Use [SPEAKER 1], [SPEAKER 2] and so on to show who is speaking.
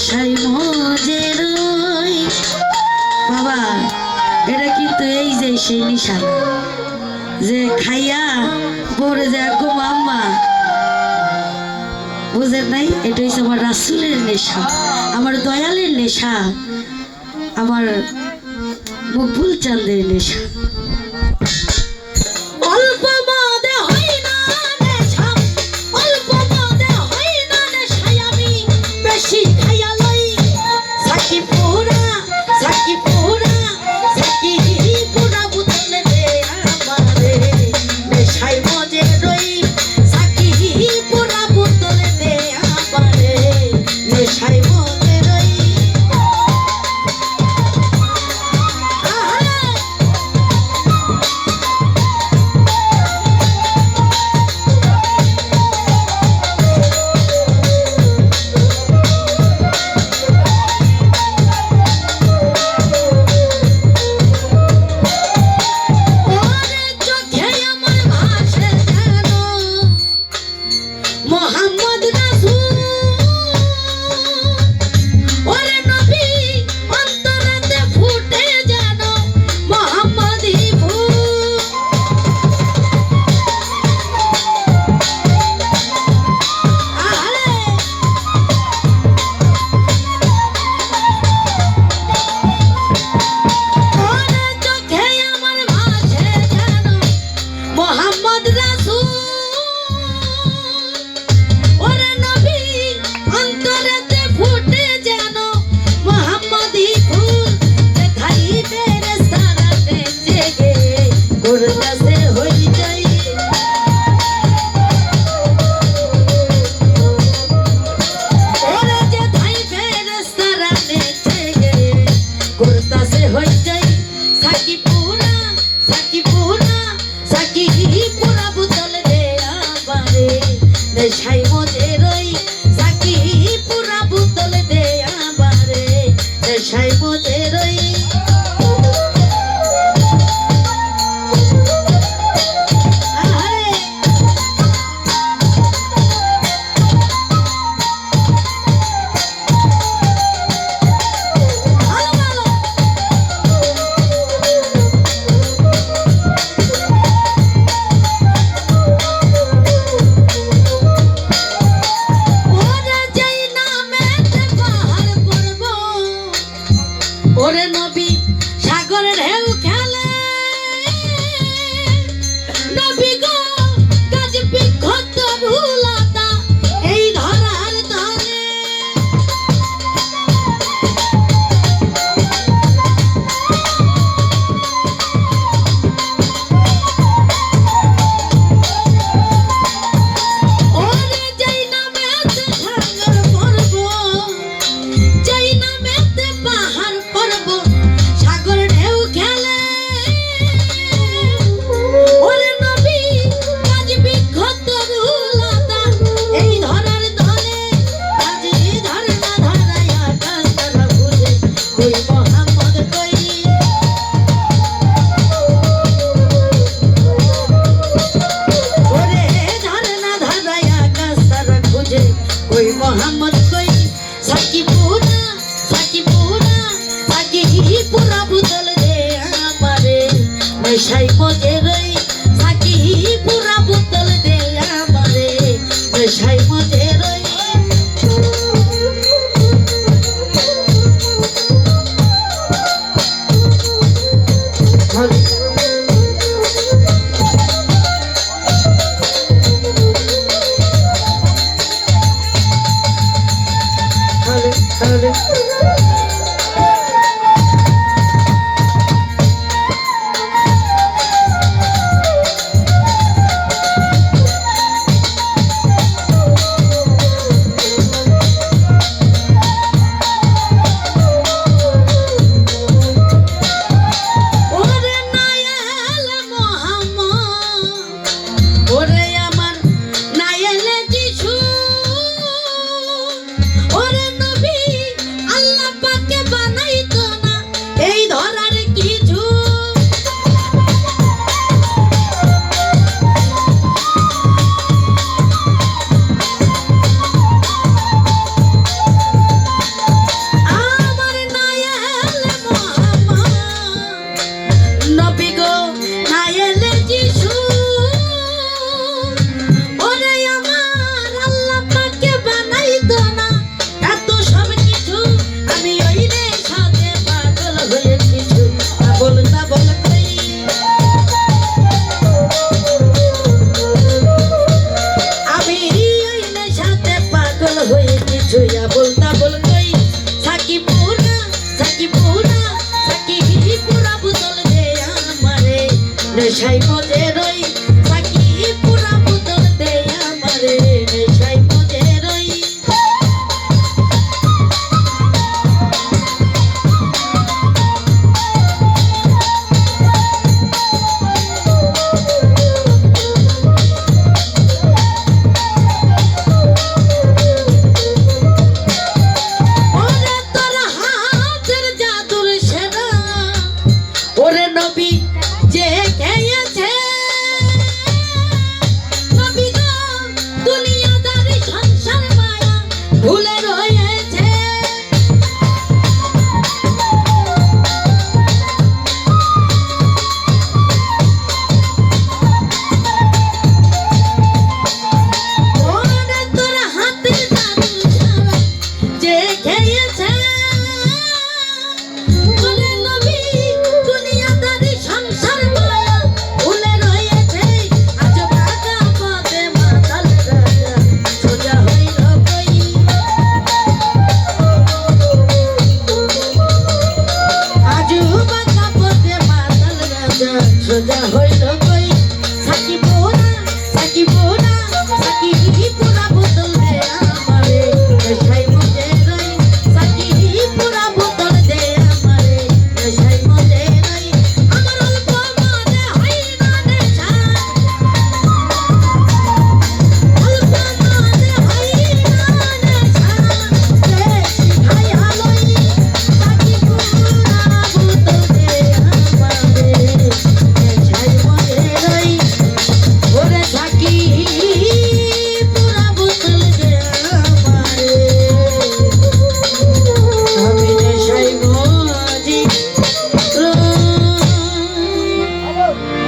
[SPEAKER 1] নেশাই মজে রই। বাবা এটা কিন্তু এই যে সেই নেশা যে খাইয়া পরে যায় গো আম্মা, বুঝেন নাই? এটা হচ্ছে আমার রাসূলের নেশা, আমার দয়ালের নেশা, আমার মকবুল চাঁদের নেশা। অল্প মদে হয় না নেশা, অল্প মদে হয় না নেশাই আমি বেশি খাইয়া লই। সাকি পুরা সাকি পুরা সাকি পুরা বুতলে দে আমারে নেশাই মজে রই। সাকি পুরা বুতলে দে আমারে নেশাই মজে রই। মোহাম্মদ রাসূল ওরে নবী অন্তরেতে ফুটে যেন মোহাম্মদী ফুল। আরে ওরে চোখে আমার ভাসে যেন মোহাম্মদ রাসূল। ওরে নবী অন্তরেতে ফুটে যেন মোহাম্মদী ফুল। দেখাই ফেরেশতারা জেগে করতাছে হই যাই। ওরে দেখাই ফেরেশতারা জেগে করতাছে হই যাই। সাকি পুরা সাকি পুরা সাকি পুরা বুতল দে আমারে নেশাই মজে রই। সাকি পুরা বুতল দে আমারে নেশাই মজে রই। আরে ভালো ভালো ওরে যেই নামেতে পাহাড় পর্ব, ওরে নবী সাগরের ঢেউ খেলে। নবী গো গাছ বৃক্ষ তরুলতা এই ধরার তলে। ওরে যেই নামেতে সাগর পর্ব, যেই নামেতে পাহাড় পর্ব, সাগর ঢেউ খেলে। ওরে নবী গাছ বৃক্ষ তরুলতা এই ধরার তলে। গাছে ধর না ধরায় আকাশ তারা বুঝে কই মোহাম্মদ কই। ওরে ধর না ধরায় আকাশ তারা খুঁজে কই মোহাম্মদ কই। সাকি পুরা সাকি পুরা সাকি পুরা বুতল দে আমারে নেশাই মজে রই। সাকি পুরা বুতল দে আমারে নেশাই মজে রই। তাহলে ওরে নায়াল মোহাম্মদ, ওরে আমার নায়াল যিশু। ওরে নবী আল্লাহ পাকে ছাই